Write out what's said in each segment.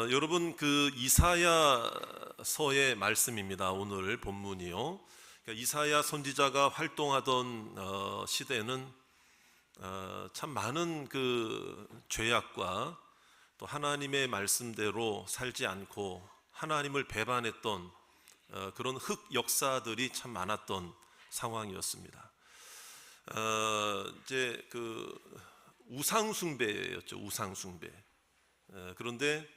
여러분 그 이사야서의 말씀입니다. 오늘 본문이요. 그러니까 이사야 선지자가 활동하던 시대는 참 많은 그 죄악과 또 하나님의 말씀대로 살지 않고 하나님을 배반했던 그런 흑 역사들이 참 많았던 상황이었습니다. 이제 그 우상 숭배였죠. 우상 숭배. 그런데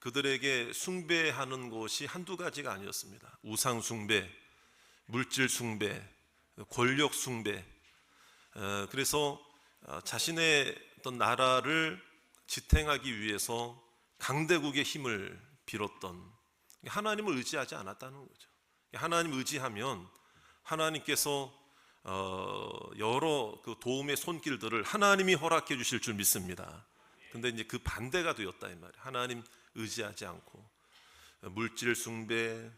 그들에게 숭배하는 것이 한두 가지가 아니었습니다. 우상 숭배, 물질 숭배, 권력 숭배. 그래서 자신의 어떤 나라를 지탱하기 위해서 강대국의 힘을 빌었던, 하나님을 의지하지 않았다는 거죠. 하나님 의지하면 하나님께서 여러 그 도움의 손길들을 하나님이 허락해 주실 줄 믿습니다. 근데 이제 그 반대가 되었다 이 말이에요. 하나님 의지하지 않고 물질 숭배,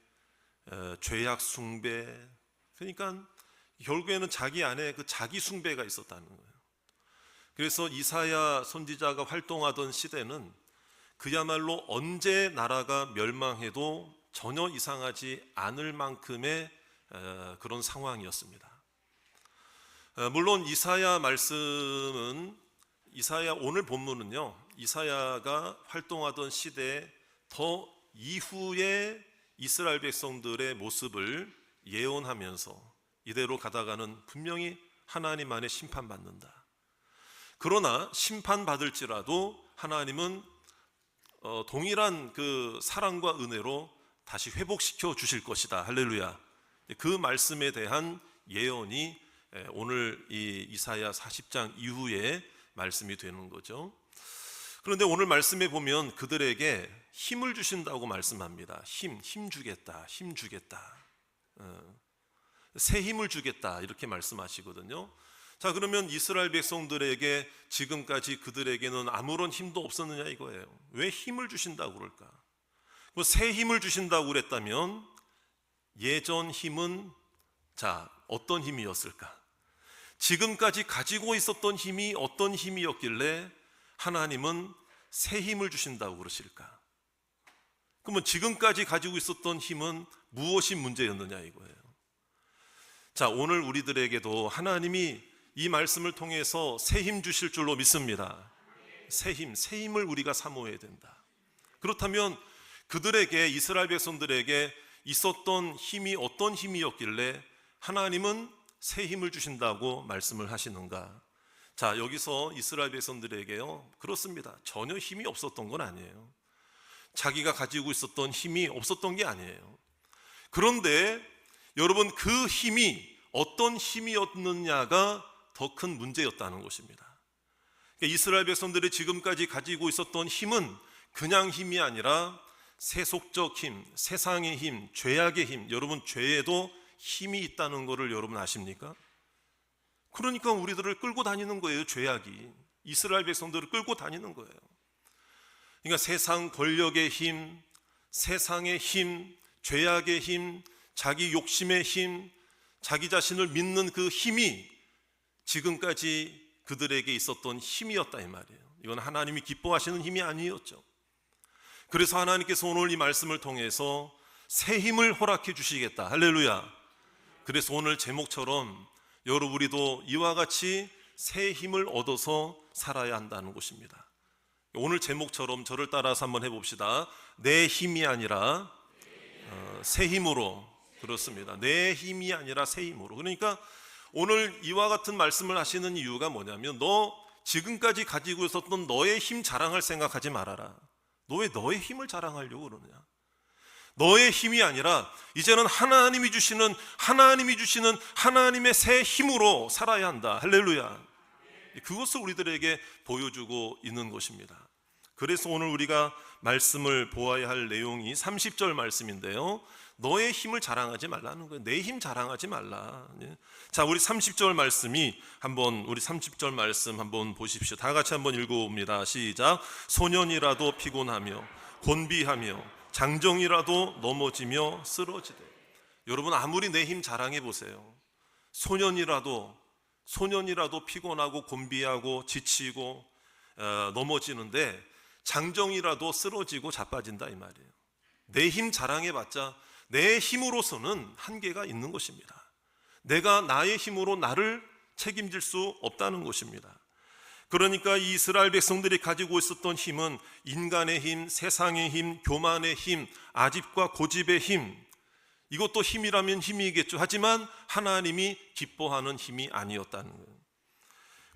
죄악 숭배. 그러니까 결국에는 자기 안에 그 자기 숭배가 있었다는 거예요. 그래서 이사야 선지자가 활동하던 시대는 그야말로 언제 나라가 멸망해도 전혀 이상하지 않을 만큼의 그런 상황이었습니다. 물론 이사야 말씀은 오늘 본문은요, 이사야가 활동하던 시대에 더 이후의 이스라엘 백성들의 모습을 예언하면서 이대로 가다가는 분명히 하나님 안에 심판받는다. 그러나 심판받을지라도 하나님은 동일한 그 사랑과 은혜로 다시 회복시켜 주실 것이다. 할렐루야. 그 말씀에 대한 예언이 오늘 이 이사야 40장 이후에 말씀이 되는 거죠. 그런데 오늘 말씀에 보면 그들에게 힘을 주신다고 말씀합니다. 힘 주겠다. 힘 주겠다. 새 힘을 주겠다. 이렇게 말씀하시거든요. 자, 그러면 이스라엘 백성들에게 지금까지 그들에게는 아무런 힘도 없었느냐 이거예요. 왜 힘을 주신다고 그럴까? 새 힘을 주신다고 그랬다면 예전 힘은 어떤 힘이었을까? 지금까지 가지고 있었던 힘이 어떤 힘이었길래 하나님은 새 힘을 주신다고 그러실까? 그러면 지금까지 가지고 있었던 힘은 무엇이 문제였느냐 이거예요. 자, 오늘 우리들에게도 하나님이 이 말씀을 통해서 새 힘 주실 줄로 믿습니다. 새 힘을 우리가 사모해야 된다. 그렇다면 그들에게, 이스라엘 백성들에게 있었던 힘이 어떤 힘이었길래 하나님은 새 힘을 주신다고 말씀을 하시는가? 자, 여기서 이스라엘 백성들에게요, 그렇습니다. 전혀 힘이 없었던 건 아니에요. 자기가 가지고 있었던 힘이 없었던 게 아니에요. 그런데 여러분, 그 힘이 어떤 힘이었느냐가 더 큰 문제였다는 것입니다. 이스라엘 백성들이 지금까지 가지고 있었던 힘은 그냥 힘이 아니라 세속적 힘, 세상의 힘, 죄악의 힘. 여러분, 죄에도 힘이 있다는 것을 여러분 아십니까? 그러니까 우리들을 끌고 다니는 거예요. 죄악이 이스라엘 백성들을 끌고 다니는 거예요. 그러니까 세상 권력의 힘, 세상의 힘, 죄악의 힘, 자기 욕심의 힘, 자기 자신을 믿는 그 힘이 지금까지 그들에게 있었던 힘이었다 이 말이에요. 이건 하나님이 기뻐하시는 힘이 아니었죠. 그래서 하나님께서 오늘 이 말씀을 통해서 새 힘을 허락해 주시겠다. 할렐루야. 그래서 오늘 제목처럼 여러분, 우리도 이와 같이 새 힘을 얻어서 살아야 한다는 것입니다. 오늘 제목처럼 저를 따라서 한번 해봅시다. 내 힘이 아니라 새 힘으로. 그렇습니다. 내 힘이 아니라 새 힘으로. 그러니까 오늘 이와 같은 말씀을 하시는 이유가 뭐냐면, 너 지금까지 가지고 있었던 너의 힘 자랑할 생각하지 말아라. 너 왜 너의 힘을 자랑하려고 그러느냐? 너의 힘이 아니라 이제는 하나님이 주시는 하나님의 새 힘으로 살아야 한다. 할렐루야. 그것을 우리들에게 보여주고 있는 것입니다. 그래서 오늘 우리가 말씀을 보아야 할 내용이 30절 말씀인데요, 너의 힘을 자랑하지 말라는 거예요. 내 힘 자랑하지 말라. 자, 우리 30절 말씀이 우리 30절 말씀 한번 보십시오. 다 같이 한번 읽어봅니다. 시작. 소년이라도 피곤하며 곤비하며 장정이라도 넘어지며 쓰러지되. 여러분, 아무리 내 힘 자랑해 보세요. 소년이라도 피곤하고 곤비하고 지치고 넘어지는데, 장정이라도 쓰러지고 자빠진다 이 말이에요. 내 힘 자랑해봤자 내 힘으로서는 한계가 있는 것입니다. 내가 나의 힘으로 나를 책임질 수 없다는 것입니다. 그러니까 이 이스라엘 백성들이 가지고 있었던 힘은 인간의 힘, 세상의 힘, 교만의 힘, 아집과 고집의 힘, 이것도 힘이라면 힘이겠죠. 하지만 하나님이 기뻐하는 힘이 아니었다는 거예요.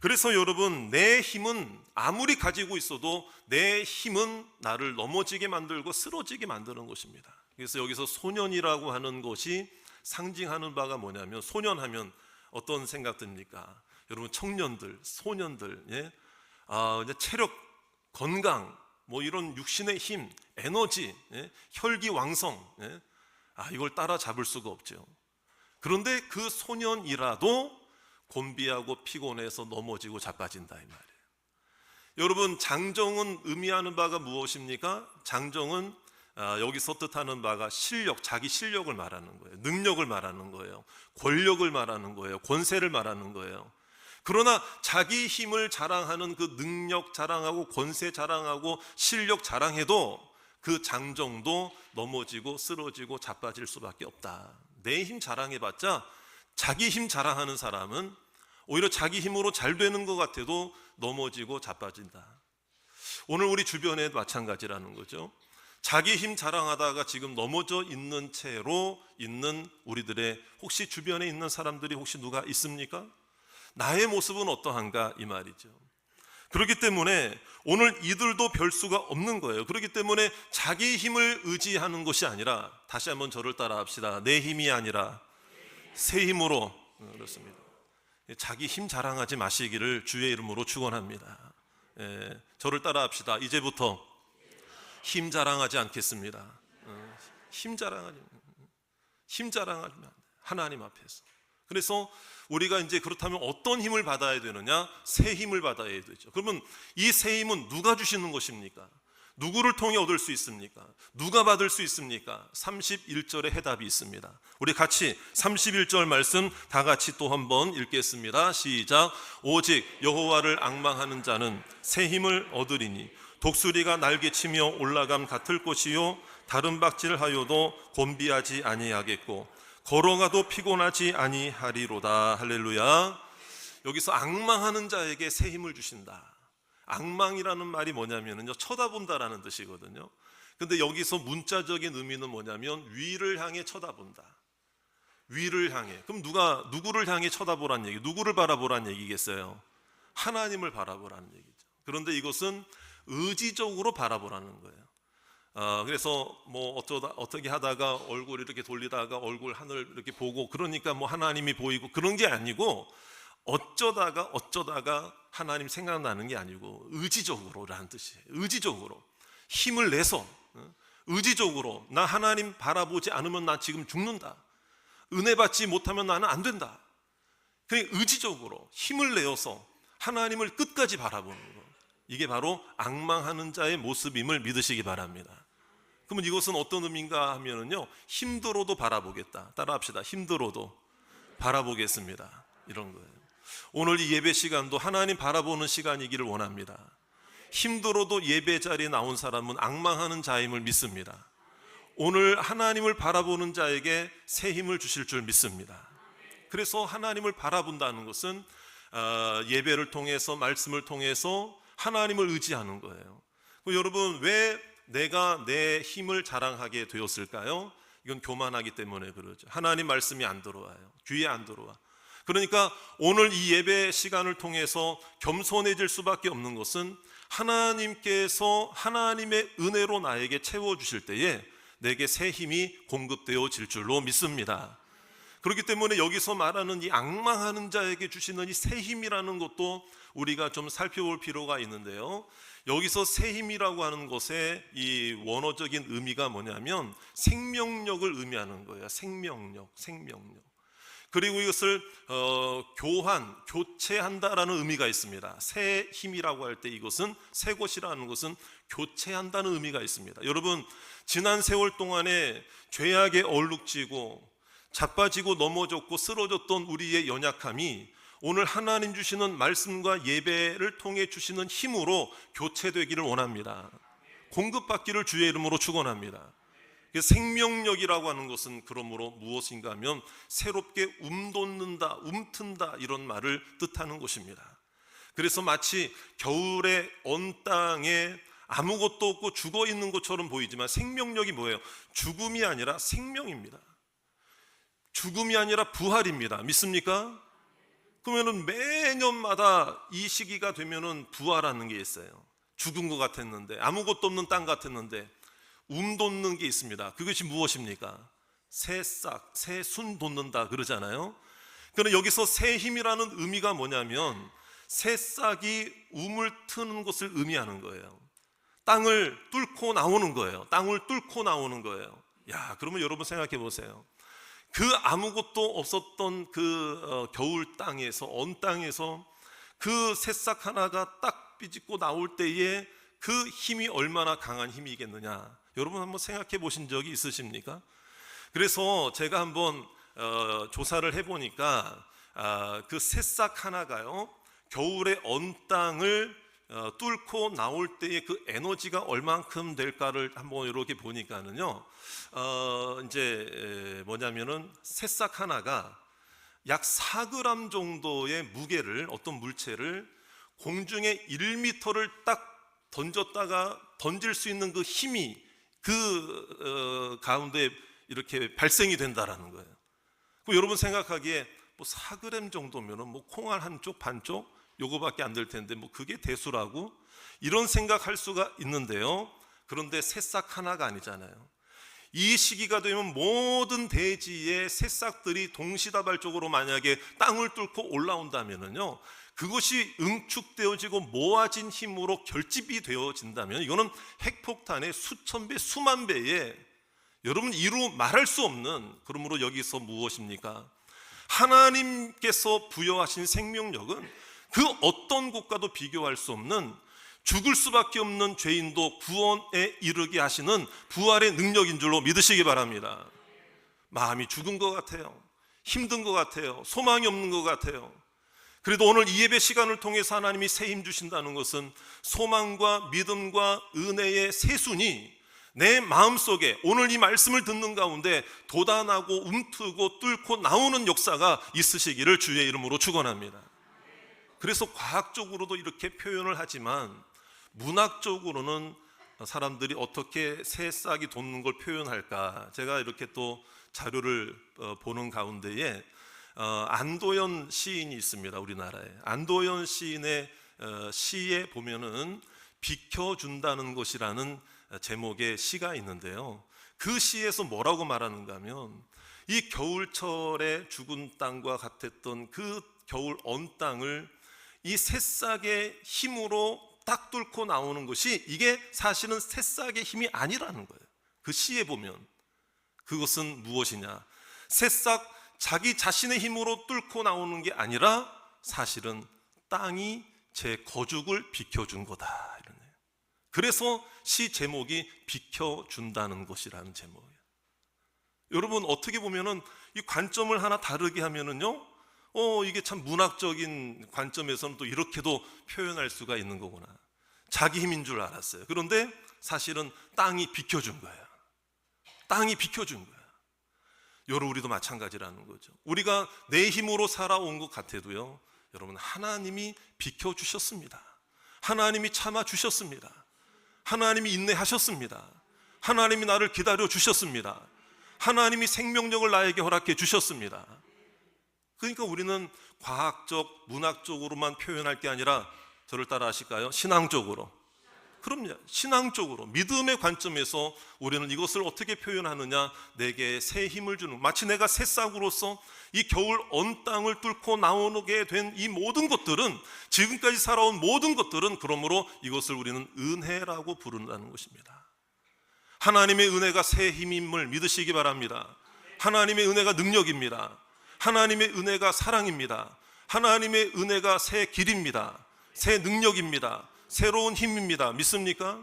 그래서 여러분, 내 힘은 아무리 가지고 있어도 내 힘은 나를 넘어지게 만들고 쓰러지게 만드는 것입니다. 그래서 여기서 소년이라고 하는 것이 상징하는 바가 뭐냐면, 소년하면 어떤 생각 듭니까? 여러분, 청년들, 소년들, 이제 체력, 건강, 뭐 이런 육신의 힘, 에너지, 혈기왕성, 이걸 따라잡을 수가 없죠. 그런데 그 소년이라도 곤비하고 피곤해서 넘어지고 자빠진다 이 말이에요. 여러분, 장정은 의미하는 바가 무엇입니까? 장정은 여기서 뜻하는 바가 실력, 자기 실력을 말하는 거예요. 능력을 말하는 거예요. 권력을 말하는 거예요. 권세를 말하는 거예요. 그러나 자기 힘을 자랑하는 그 능력 자랑하고 권세 자랑하고 실력 자랑해도 그 장정도 넘어지고 쓰러지고 자빠질 수밖에 없다. 내 힘 자랑해봤자 자기 힘 자랑하는 사람은 오히려 자기 힘으로 잘 되는 것 같아도 넘어지고 자빠진다. 오늘 우리 주변에 마찬가지라는 거죠. 자기 힘 자랑하다가 지금 넘어져 있는 채로 있는 우리들의 혹시 주변에 있는 사람들이 혹시 누가 있습니까? 나의 모습은 어떠한가 이 말이죠. 그렇기 때문에 오늘 이들도 별 수가 없는 거예요. 그렇기 때문에 자기 힘을 의지하는 것이 아니라, 다시 한번 저를 따라 합시다. 내 힘이 아니라 새 힘으로. 그렇습니다. 자기 힘 자랑하지 마시기를 주의 이름으로 축원합니다. 저를 따라 합시다. 이제부터 힘 자랑하지 않겠습니다. 힘 자랑하면 하나님 앞에서. 그래서 우리가 이제 그렇다면 어떤 힘을 받아야 되느냐? 새 힘을 받아야 되죠. 그러면 이 새 힘은 누가 주시는 것입니까? 누구를 통해 얻을 수 있습니까? 누가 받을 수 있습니까? 31절에 해답이 있습니다. 우리 같이 31절 말씀 다 같이 또 한번 읽겠습니다. 시작. 오직 여호와를 앙망하는 자는 새 힘을 얻으리니 독수리가 날개치며 올라감 같을 것이요 다른 박질하여도 곤비하지 아니하겠고 걸어가도 피곤하지 아니하리로다. 할렐루야. 여기서 앙망하는 자에게 새 힘을 주신다. 앙망이라는 말이 뭐냐면요, 쳐다본다라는 뜻이거든요. 근데 여기서 문자적인 의미는 뭐냐면 위를 향해 쳐다본다. 위를 향해. 그럼 누구를 향해 쳐다보란 얘기, 누구를 바라보란 얘기겠어요? 하나님을 바라보라는 얘기죠. 그런데 이것은 의지적으로 바라보라는 거예요. 그래서 뭐 어떻게 하다가 얼굴 이렇게 돌리다가 얼굴 하늘 이렇게 보고 그러니까 뭐 하나님이 보이고 그런 게 아니고, 어쩌다가 하나님 생각나는 게 아니고 의지적으로라는 뜻이에요. 의지적으로 힘을 내서, 의지적으로 나 하나님 바라보지 않으면 나 지금 죽는다. 은혜 받지 못하면 나는 안 된다. 그냥 의지적으로 힘을 내어서 하나님을 끝까지 바라보는 것, 이게 바로 앙망하는 자의 모습임을 믿으시기 바랍니다. 그러면 이것은 어떤 의미인가 하면은요, 힘들어도 바라보겠다. 따라합시다. 힘들어도 바라보겠습니다. 이런 거예요. 오늘 이 예배 시간도 하나님 바라보는 시간이기를 원합니다. 힘들어도 예배 자리에 나온 사람은 앙망하는 자임을 믿습니다. 오늘 하나님을 바라보는 자에게 새 힘을 주실 줄 믿습니다. 그래서 하나님을 바라본다는 것은 예배를 통해서, 말씀을 통해서 하나님을 의지하는 거예요. 여러분, 왜 내가 내 힘을 자랑하게 되었을까요? 이건 교만하기 때문에 그러죠. 하나님 말씀이 안 들어와요. 귀에 안 들어와. 그러니까 오늘 이 예배 시간을 통해서 겸손해질 수밖에 없는 것은 하나님께서 하나님의 은혜로 나에게 채워주실 때에 내게 새 힘이 공급되어질 줄로 믿습니다. 그렇기 때문에 여기서 말하는 이 앙망하는 자에게 주시는 이 새 힘이라는 것도 우리가 좀 살펴볼 필요가 있는데요, 여기서 새 힘이라고 하는 것의 이 원어적인 의미가 뭐냐면 생명력을 의미하는 거예요. 생명력. 그리고 이것을 교체한다라는 의미가 있습니다. 새 힘이라고 할 때 이것은 새 것이라는 것은 교체한다는 의미가 있습니다. 여러분, 지난 세월 동안에 죄악에 얼룩지고 자빠지고 넘어졌고 쓰러졌던 우리의 연약함이 오늘 하나님 주시는 말씀과 예배를 통해 주시는 힘으로 교체되기를 원합니다. 공급받기를 주의 이름으로 축원합니다. 생명력이라고 하는 것은 그러므로 무엇인가 하면 새롭게 움돋는다, 움튼다 이런 말을 뜻하는 것입니다. 그래서 마치 겨울에 언 땅에 아무것도 없고 죽어 있는 것처럼 보이지만 생명력이 뭐예요? 죽음이 아니라 생명입니다. 죽음이 아니라 부활입니다. 믿습니까? 그러면은 매년마다 이 시기가 되면은 부활하는 게 있어요. 죽은 것 같았는데, 아무것도 없는 땅 같았는데 움돋는 게 있습니다. 그것이 무엇입니까? 새싹, 새순 돋는다 그러잖아요. 그런데 여기서 새 힘이라는 의미가 뭐냐면 새싹이 움을 트는 것을 의미하는 거예요. 땅을 뚫고 나오는 거예요. 땅을 뚫고 나오는 거예요. 야, 그러면 여러분 생각해 보세요. 그 아무것도 없었던 그 겨울 땅에서, 언 땅에서 그 새싹 하나가 딱 삐집고 나올 때에 그 힘이 얼마나 강한 힘이겠느냐. 여러분 한번 생각해 보신 적이 있으십니까? 그래서 제가 한번 조사를 해보니까 그 새싹 하나가요, 겨울에 언 땅을 뚫고 나올 때의 그 에너지가 얼만큼 될까를 한번 이렇게 보니까는요, 이제 뭐냐면은 새싹 하나가 약 4g 정도의 무게를, 어떤 물체를 공중에 1m를 딱 던졌다가 던질 수 있는 그 힘이 그 가운데 이렇게 발생이 된다라는 거예요. 그럼 여러분 생각하기에 뭐 4g 정도면은 뭐 콩알 한쪽 반쪽 요거밖에 안 될 텐데 뭐 그게 대수라고 이런 생각할 수가 있는데요. 그런데 새싹 하나가 아니잖아요. 이 시기가 되면 모든 대지의 새싹들이 동시다발적으로 만약에 땅을 뚫고 올라온다면은요, 그것이 응축되어지고 모아진 힘으로 결집이 되어진다면 이거는 핵폭탄의 수천 배, 수만 배의, 여러분 이루 말할 수 없는, 그러므로 여기서 무엇입니까? 하나님께서 부여하신 생명력은 그 어떤 것과도 비교할 수 없는, 죽을 수밖에 없는 죄인도 구원에 이르게 하시는 부활의 능력인 줄로 믿으시기 바랍니다. 마음이 죽은 것 같아요. 힘든 것 같아요. 소망이 없는 것 같아요. 그래도 오늘 이 예배 시간을 통해서 하나님이 새 힘 주신다는 것은 소망과 믿음과 은혜의 새순이 내 마음속에 오늘 이 말씀을 듣는 가운데 돋아나고 움트고 뚫고 나오는 역사가 있으시기를 주의 이름으로 축원합니다. 그래서 과학적으로도 이렇게 표현을 하지만 문학적으로는 사람들이 어떻게 새싹이 돋는 걸 표현할까, 제가 이렇게 또 자료를 보는 가운데에 안도연 시인이 있습니다. 우리나라에 안도연 시인의 시에 보면은 비켜준다는 것이라는 제목의 시가 있는데요, 그 시에서 뭐라고 말하는가 하면 이 겨울철에 죽은 땅과 같았던 그 겨울 언 땅을 이 새싹의 힘으로 딱 뚫고 나오는 것이, 이게 사실은 새싹의 힘이 아니라는 거예요. 그 시에 보면 그것은 무엇이냐, 새싹 자기 자신의 힘으로 뚫고 나오는 게 아니라 사실은 땅이 제 거죽을 비켜준 거다, 이러네요. 그래서 시 제목이 비켜준다는 것이라는 제목이에요. 여러분 어떻게 보면은 이 관점을 하나 다르게 하면은요, 이게 참 문학적인 관점에서는 또 이렇게도 표현할 수가 있는 거구나. 자기 힘인 줄 알았어요. 그런데 사실은 땅이 비켜준 거예요. 땅이 비켜준 거예요. 여러분 우리도 마찬가지라는 거죠. 우리가 내 힘으로 살아온 것 같아도요, 여러분 하나님이 비켜주셨습니다. 하나님이 참아주셨습니다. 하나님이 인내하셨습니다. 하나님이 나를 기다려 주셨습니다. 하나님이 생명력을 나에게 허락해 주셨습니다. 그러니까 우리는 과학적, 문학적으로만 표현할 게 아니라, 저를 따라 하실까요? 신앙적으로. 그럼요, 신앙적으로 믿음의 관점에서 우리는 이것을 어떻게 표현하느냐, 내게 새 힘을 주는, 마치 내가 새싹으로서 이 겨울 언 땅을 뚫고 나오게 된 이 모든 것들은, 지금까지 살아온 모든 것들은, 그러므로 이것을 우리는 은혜라고 부른다는 것입니다. 하나님의 은혜가 새 힘임을 믿으시기 바랍니다. 하나님의 은혜가 능력입니다. 하나님의 은혜가 사랑입니다. 하나님의 은혜가 새 길입니다. 새 능력입니다. 새로운 힘입니다. 믿습니까?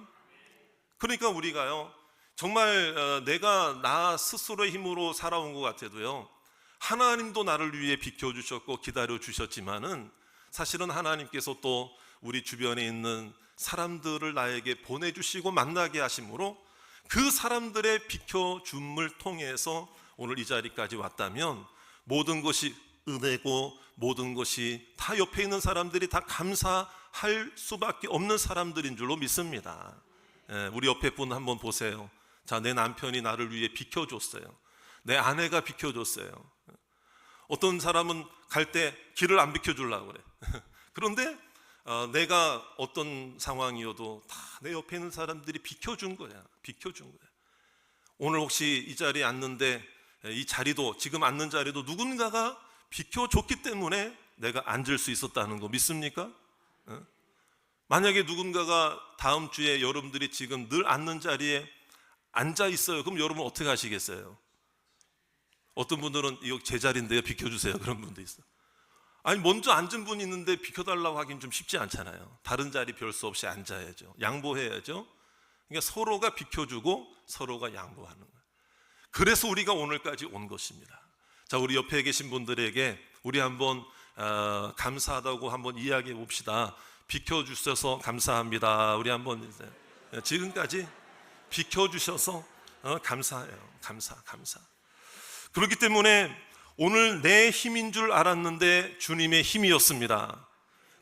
그러니까 우리가요, 정말 내가 나 스스로의 힘으로 살아온 것 같아도요, 하나님도 나를 위해 비켜주셨고 기다려주셨지만은 사실은 하나님께서 또 우리 주변에 있는 사람들을 나에게 보내주시고 만나게 하심으로 그 사람들의 비켜줌을 통해서 오늘 이 자리까지 왔다면 모든 것이 은혜고 모든 것이 다 옆에 있는 사람들이 다 감사할 수밖에 없는 사람들인 줄로 믿습니다. 우리 옆에 분 한번 보세요. 자, 내 남편이 나를 위해 비켜줬어요. 내 아내가 비켜줬어요. 어떤 사람은 갈 때 길을 안 비켜주려고 그래. 그런데 내가 어떤 상황이어도 다 내 옆에 있는 사람들이 비켜준 거야. 비켜준 거야. 오늘 혹시 이 자리에 앉는데 이 자리도, 지금 앉는 자리도 누군가가 비켜줬기 때문에 내가 앉을 수 있었다는 거 믿습니까? 만약에 누군가가 다음 주에 여러분들이 지금 늘 앉는 자리에 앉아 있어요. 그럼 여러분 어떻게 하시겠어요? 어떤 분들은 이거 제 자리인데요, 비켜주세요. 그런 분도 있어요. 아니, 먼저 앉은 분이 있는데 비켜달라고 하긴 좀 쉽지 않잖아요. 다른 자리 별 수 없이 앉아야죠. 양보해야죠. 그러니까 서로가 비켜주고 서로가 양보하는 거예요. 그래서 우리가 오늘까지 온 것입니다. 자, 우리 옆에 계신 분들에게 우리 한번 감사하다고 한번 이야기해 봅시다. 비켜주셔서 감사합니다. 우리 한번 지금까지 비켜주셔서 감사해요. 감사. 그렇기 때문에 오늘 내 힘인 줄 알았는데 주님의 힘이었습니다.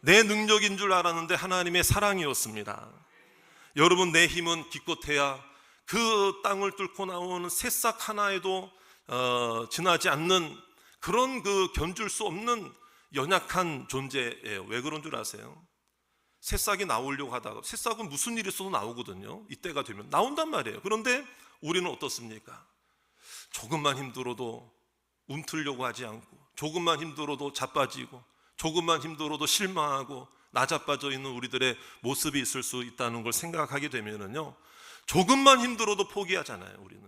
내 능력인 줄 알았는데 하나님의 사랑이었습니다. 여러분, 내 힘은 기껏해야 그 땅을 뚫고 나오는 새싹 하나에도 지나지 않는 그런 그 견줄 수 없는 연약한 존재예요. 왜 그런 줄 아세요? 새싹이 나오려고 하다가, 새싹은 무슨 일이 있어도 나오거든요. 이때가 되면 나온단 말이에요. 그런데 우리는 어떻습니까? 조금만 힘들어도 움트려고 하지 않고, 조금만 힘들어도 자빠지고, 조금만 힘들어도 실망하고 나자빠져 있는 우리들의 모습이 있을 수 있다는 걸 생각하게 되면은요, 조금만 힘들어도 포기하잖아요. 우리는.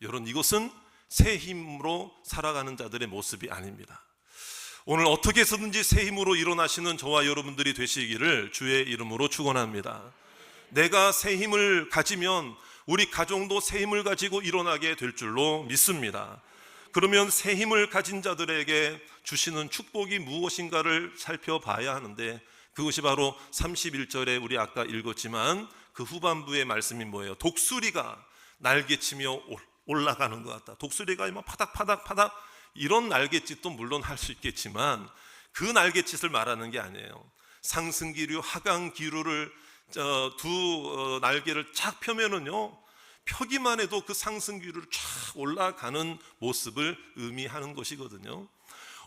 여러분, 이것은 새 힘으로 살아가는 자들의 모습이 아닙니다. 오늘 어떻게 해서든지 새 힘으로 일어나시는 저와 여러분들이 되시기를 주의 이름으로 축원합니다. 내가 새 힘을 가지면 우리 가정도 새 힘을 가지고 일어나게 될 줄로 믿습니다. 그러면 새 힘을 가진 자들에게 주시는 축복이 무엇인가를 살펴봐야 하는데, 그것이 바로 31절에 우리 아까 읽었지만 그 후반부의 말씀이 뭐예요? 독수리가 날개치며 올라가는 것 같다. 독수리가 막 파닥파닥 이런 날갯짓도 물론 할 수 있겠지만 그 날갯짓을 말하는 게 아니에요. 상승기류, 하강기류를 두 날개를 쫙 펴면은요, 펴기만 해도 그 상승기류를 쫙 올라가는 모습을 의미하는 것이거든요.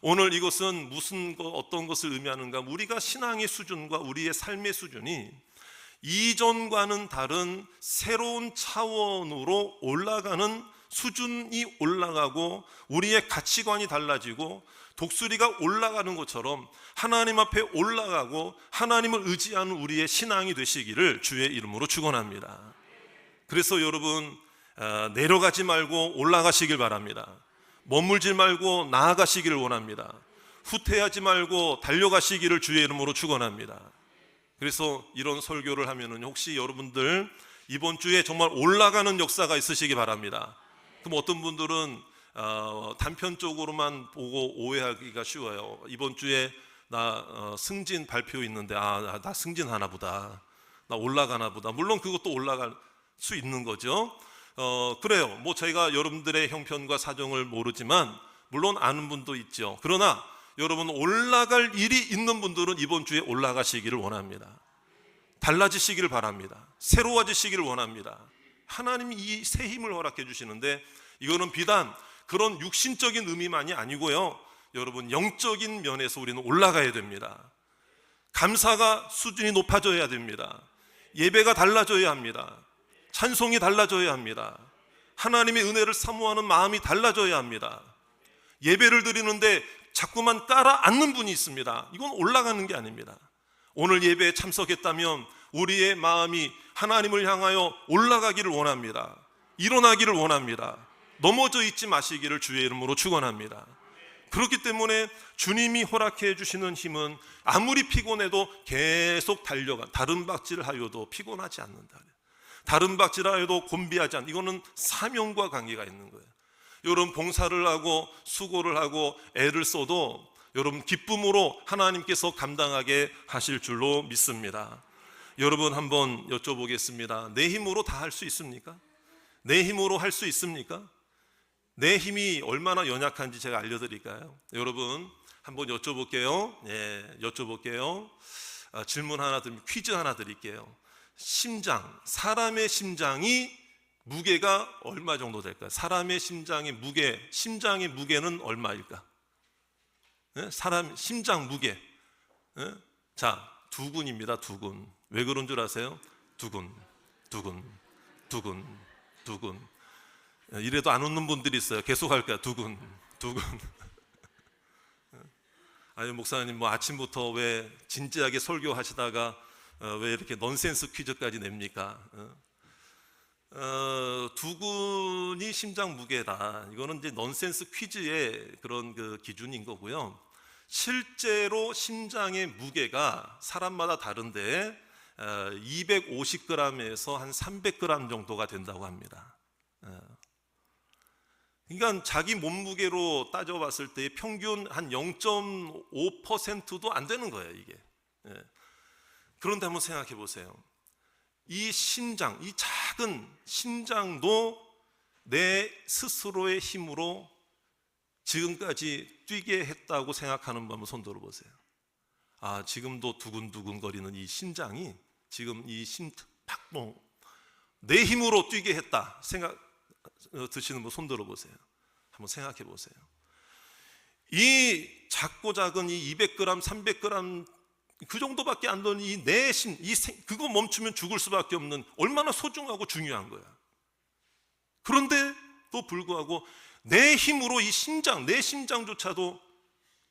오늘 이것은 어떤 것을 의미하는가? 우리가 신앙의 수준과 우리의 삶의 수준이 이전과는 다른 새로운 차원으로 올라가는 수준이 올라가고 우리의 가치관이 달라지고 독수리가 올라가는 것처럼 하나님 앞에 올라가고 하나님을 의지하는 우리의 신앙이 되시기를 주의 이름으로 축원합니다. 그래서 여러분, 내려가지 말고 올라가시길 바랍니다. 머물지 말고 나아가시기를 원합니다. 후퇴하지 말고 달려가시기를 주의 이름으로 축원합니다. 그래서 이런 설교를 하면은 혹시 여러분들 이번 주에 정말 올라가는 역사가 있으시기 바랍니다. 그럼 어떤 분들은 단편적으로만 보고 오해하기가 쉬워요. 이번 주에 나 승진 발표 있는데 나 승진하나 보다, 나 올라가나 보다. 물론 그것도 올라갈 수 있는 거죠. 그래요. 뭐 저희가 여러분들의 형편과 사정을 모르지만 물론 아는 분도 있죠. 그러나 여러분, 올라갈 일이 있는 분들은 이번 주에 올라가시기를 원합니다. 달라지시기를 바랍니다. 새로워지시기를 원합니다. 하나님이 이 새 힘을 허락해 주시는데, 이거는 비단 그런 육신적인 의미만이 아니고요, 여러분, 영적인 면에서 우리는 올라가야 됩니다. 감사가 수준이 높아져야 됩니다. 예배가 달라져야 합니다. 찬송이 달라져야 합니다. 하나님의 은혜를 사모하는 마음이 달라져야 합니다. 예배를 드리는데 자꾸만 따라 앉는 분이 있습니다. 이건 올라가는 게 아닙니다. 오늘 예배에 참석했다면 우리의 마음이 하나님을 향하여 올라가기를 원합니다. 일어나기를 원합니다. 넘어져 있지 마시기를 주의 이름으로 축원합니다. 그렇기 때문에 주님이 허락해 주시는 힘은 아무리 피곤해도 계속 달려가, 다른 박질을 하여도 피곤하지 않는다. 다른 박질을 하여도 곤비하지 않는, 이거는 사명과 관계가 있는 거예요. 여러분, 봉사를 하고 수고를 하고 애를 써도 여러분 기쁨으로 하나님께서 감당하게 하실 줄로 믿습니다. 여러분 한번 여쭤보겠습니다. 내 힘으로 다 할 수 있습니까? 내 힘으로 할 수 있습니까? 내 힘이 얼마나 연약한지 제가 알려드릴까요? 여러분 한번 여쭤볼게요. 여쭤볼게요. 질문 하나 드리면 퀴즈 하나 드릴게요. 사람의 심장이 무게가 얼마 정도 될까요? 사람의 심장의 무게는 얼마일까? 사람 심장 무게. 자, 두근입니다. 두근. 왜 그런 줄 아세요? 두근. 이래도 안 웃는 분들이 있어요. 계속 할까요? 두근. 아니 목사님 뭐 아침부터 왜 진지하게 설교하시다가 왜 이렇게 넌센스 퀴즈까지 냅니까? 두근이 심장 무게다. 이거는 이제 넌센스 퀴즈의 그런 그 기준인 거고요. 실제로 심장의 무게가 사람마다 다른데 250g에서 한 300g 정도가 된다고 합니다. 그러니까 자기 몸무게로 따져봤을 때 평균 한 0.5%도 안 되는 거예요, 이게. 그런데 한번 생각해 보세요. 이 심장, 이 작은 심장도 내 스스로의 힘으로 지금까지 뛰게 했다고 생각하는 분 한번 손 들어보세요. 지금도 두근두근거리는 이 심장이 지금 이 박동 내 힘으로 뛰게 했다 생각 드시는 분 손 들어보세요. 한번 생각해 보세요. 이 작고 작은 이 200g, 300g 그 정도밖에 안 되는 이 내 그거 멈추면 죽을 수밖에 없는 얼마나 소중하고 중요한 거야. 그런데 또 불구하고 내 힘으로 내 심장조차도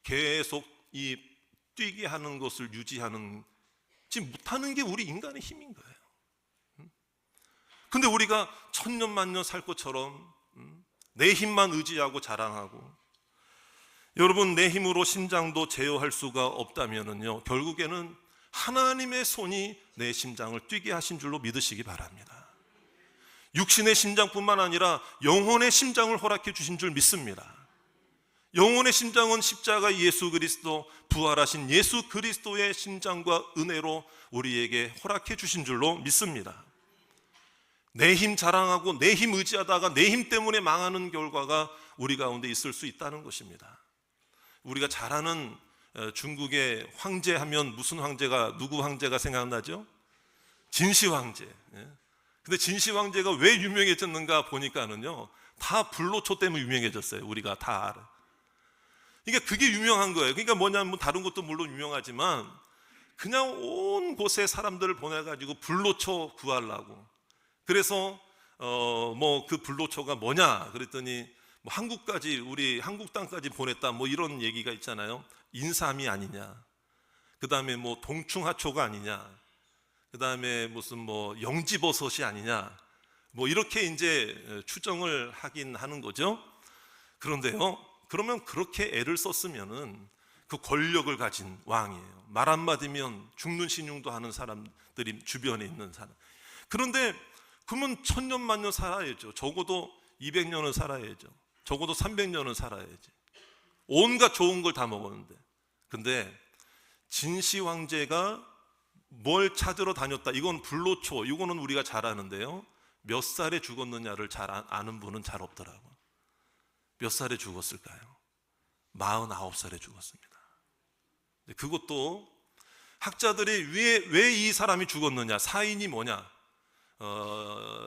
계속 이 뛰게 하는 것을 유지하지 못하는 게 우리 인간의 힘인 거예요. 근데 우리가 천년만년 살 것처럼 내 힘만 의지하고 자랑하고, 여러분 내 힘으로 심장도 제어할 수가 없다면은요, 결국에는 하나님의 손이 내 심장을 뛰게 하신 줄로 믿으시기 바랍니다. 육신의 심장뿐만 아니라 영혼의 심장을 허락해 주신 줄 믿습니다. 영혼의 심장은 십자가 예수 그리스도, 부활하신 예수 그리스도의 심장과 은혜로 우리에게 허락해 주신 줄로 믿습니다. 내 힘 자랑하고 내 힘 의지하다가 내 힘 때문에 망하는 결과가 우리 가운데 있을 수 있다는 것입니다. 우리가 잘 아는 중국의 황제 하면 누구 황제가 생각나죠? 진시 황제. 근데 진시 황제가 왜 유명해졌는가 보니까는요, 다 불로초 때문에 유명해졌어요. 우리가 다 알아. 그러니까 그게 유명한 거예요. 그러니까 뭐냐면 다른 것도 물론 유명하지만 그냥 온 곳에 사람들을 보내가지고 불로초 구하려고. 그래서 뭐 그 불로초가 뭐냐 그랬더니 뭐 우리 한국 땅까지 보냈다 뭐 이런 얘기가 있잖아요. 인삼이 아니냐, 그 다음에 뭐 동충하초가 아니냐, 그 다음에 무슨 뭐 영지버섯이 아니냐, 뭐 이렇게 이제 추정을 하긴 하는 거죠. 그런데요, 그러면 그렇게 애를 썼으면은 그 권력을 가진 왕이에요. 말 한마디면 죽는 신용도 하는 사람들이 주변에 있는 사람. 그런데 그러면 천년만년 살아야죠. 적어도 200년은 살아야죠. 적어도 300년은 살아야지. 온갖 좋은 걸 다 먹었는데. 근데 진시 황제가 뭘 찾으러 다녔다, 이건 불로초, 이거는 우리가 잘 아는데요, 몇 살에 죽었느냐를 잘 아는 분은 잘 없더라고요. 몇 살에 죽었을까요? 49살에 죽었습니다. 그것도 학자들이 왜 이 사람이 죽었느냐, 사인이 뭐냐,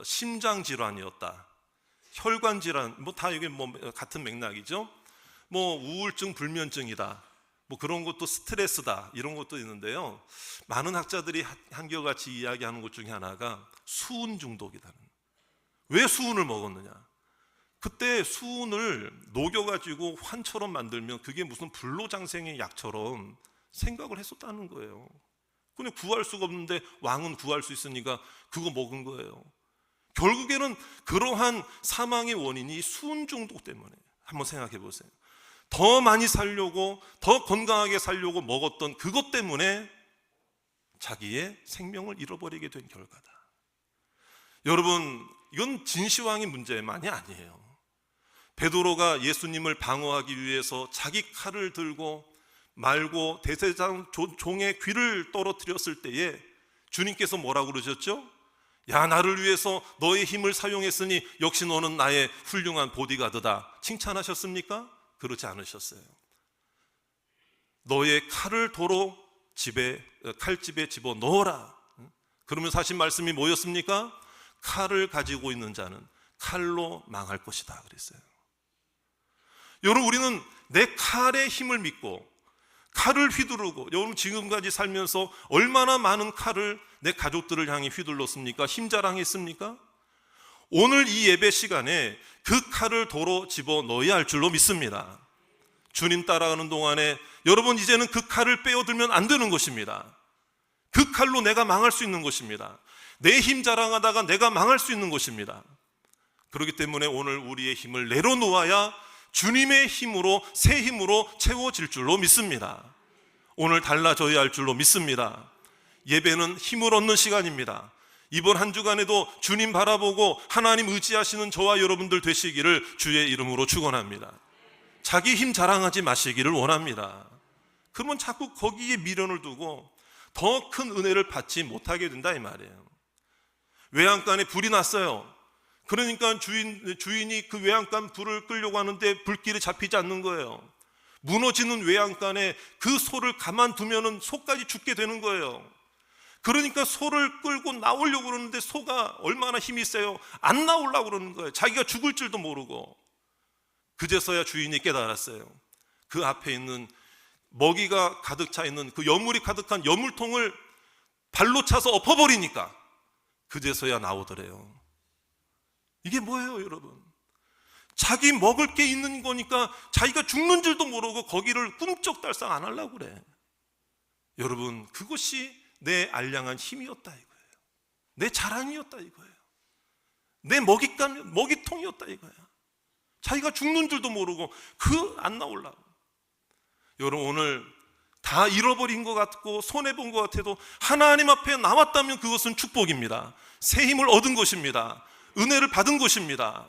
심장질환이었다, 혈관질환, 뭐 다 이게 뭐 같은 맥락이죠. 뭐 우울증, 불면증이다, 뭐 그런 것도 스트레스다, 이런 것도 있는데요, 많은 학자들이 한결같이 이야기하는 것 중에 하나가 수은 중독이다. 왜 수은을 먹었느냐, 그때 수은을 녹여가지고 환처럼 만들면 그게 무슨 불로장생의 약처럼 생각을 했었다는 거예요. 근데 구할 수가 없는데 왕은 구할 수 있으니까 그거 먹은 거예요. 결국에는 그러한 사망의 원인이 수은 중독 때문에. 한번 생각해 보세요. 더 많이 살려고, 더 건강하게 살려고 먹었던 그것 때문에 자기의 생명을 잃어버리게 된 결과다. 여러분, 이건 진시황의 문제만이 아니에요. 베드로가 예수님을 방어하기 위해서 자기 칼을 들고 말고 대제사장 종의 귀를 떨어뜨렸을 때에 주님께서 뭐라고 그러셨죠? 야, 나를 위해서 너의 힘을 사용했으니 역시 너는 나의 훌륭한 보디가드다. 칭찬하셨습니까? 그렇지 않으셨어요. 너의 칼을 도로 칼집에 집어넣어라. 그러면서 하신 말씀이 뭐였습니까? 칼을 가지고 있는 자는 칼로 망할 것이다 그랬어요. 여러분, 우리는 내 칼의 힘을 믿고 칼을 휘두르고, 여러분 지금까지 살면서 얼마나 많은 칼을 내 가족들을 향해 휘둘렀습니까? 힘자랑했습니까? 오늘 이 예배 시간에 그 칼을 도로 집어넣어야 할 줄로 믿습니다. 주님 따라가는 동안에 여러분, 이제는 그 칼을 빼어들면 안 되는 것입니다. 그 칼로 내가 망할 수 있는 것입니다. 내 힘 자랑하다가 내가 망할 수 있는 것입니다. 그렇기 때문에 오늘 우리의 힘을 내려놓아야 주님의 힘으로, 새 힘으로 채워질 줄로 믿습니다. 오늘 달라져야 할 줄로 믿습니다. 예배는 힘을 얻는 시간입니다. 이번 한 주간에도 주님 바라보고 하나님 의지하시는 저와 여러분들 되시기를 주의 이름으로 축원합니다. 자기 힘 자랑하지 마시기를 원합니다. 그러면 자꾸 거기에 미련을 두고 더 큰 은혜를 받지 못하게 된다 이 말이에요. 외양간에 불이 났어요. 그러니까 주인이 그 외양간 불을 끌려고 하는데 불길이 잡히지 않는 거예요. 무너지는 외양간에 그 소를 가만두면 소까지 죽게 되는 거예요. 그러니까 소를 끌고 나오려고 그러는데 소가 얼마나 힘이 세요? 안 나오려고 그러는 거예요. 자기가 죽을 줄도 모르고. 그제서야 주인이 깨달았어요. 그 앞에 있는 먹이가 가득 차 있는 그 여물이 가득한 여물통을 발로 차서 엎어버리니까 그제서야 나오더래요. 이게 뭐예요, 여러분? 자기 먹을 게 있는 거니까 자기가 죽는 줄도 모르고 거기를 꿈쩍달싹 안 하려고 그래. 여러분, 그것이 내 알량한 힘이었다 이거예요. 내 자랑이었다 이거예요. 내 먹이통이었다 이거야. 자기가 죽는 줄도 모르고 안 나오려고. 여러분, 오늘 다 잃어버린 것 같고 손해본 것 같아도 하나님 앞에 나왔다면 그것은 축복입니다. 새 힘을 얻은 것입니다. 은혜를 받은 것입니다.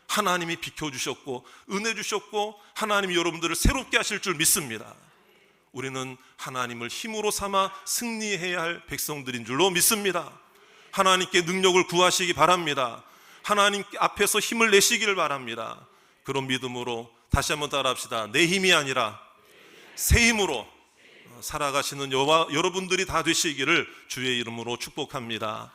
하나님이 비켜주셨고 은혜 주셨고 하나님이 여러분들을 새롭게 하실 줄 믿습니다. 우리는 하나님을 힘으로 삼아 승리해야 할 백성들인 줄로 믿습니다. 하나님께 능력을 구하시기 바랍니다. 하나님 앞에서 힘을 내시기를 바랍니다. 그런 믿음으로 다시 한번 따라합시다. 내 힘이 아니라 새 힘으로 살아가시는 여러분들이 다 되시기를 주의 이름으로 축복합니다.